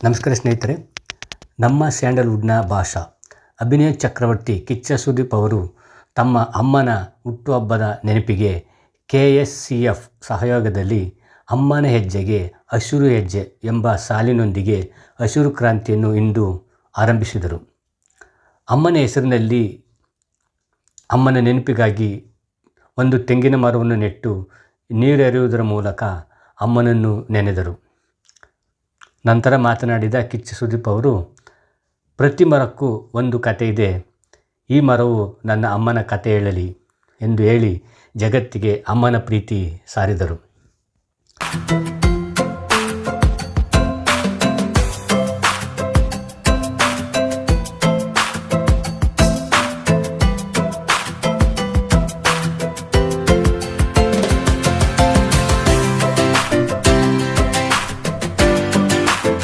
ನಮಸ್ಕಾರ ಸ್ನೇಹಿತರೆ. ನಮ್ಮ ಸ್ಯಾಂಡಲ್ವುಡ್ನ ಭಾಷಾ ಅಭಿನಯ ಚಕ್ರವರ್ತಿ ಕಿಚ್ಚ ಸುದೀಪ್ ಅವರು ತಮ್ಮ ಅಮ್ಮನ ಹುಟ್ಟುಹಬ್ಬದ ನೆನಪಿಗೆ KSCF ಸಹಯೋಗದಲ್ಲಿ ಅಮ್ಮನ ಹೆಜ್ಜೆಗೆ ಹಸಿರು ಹೆಜ್ಜೆ ಎಂಬ ಸಾಲಿನೊಂದಿಗೆ ಹಸಿರು ಕ್ರಾಂತಿಯನ್ನು ಇಂದು ಆರಂಭಿಸಿದರು. ಅಮ್ಮನ ಹೆಸರಿನಲ್ಲಿ ಅಮ್ಮನ ನೆನಪಿಗಾಗಿ ಒಂದು ತೆಂಗಿನ ಮರವನ್ನು ನೆಟ್ಟು ನೀರೆರೆಯುವುದರ ಮೂಲಕ ಅಮ್ಮನನ್ನು ನೆನೆದರು. ನಂತರ ಮಾತನಾಡಿದ ಕಿಚ್ಚ ಸುದೀಪ್ ಅವರು, ಪ್ರತಿ ಮರಕ್ಕೂ ಒಂದು ಕತೆ ಇದೆ, ಈ ಮರವು ನನ್ನ ಅಮ್ಮನ ಕತೆ ಹೇಳಲಿ ಎಂದು ಹೇಳಿ ಜಗತ್ತಿಗೆ ಅಮ್ಮನ ಪ್ರೀತಿ ಸಾರಿದರು.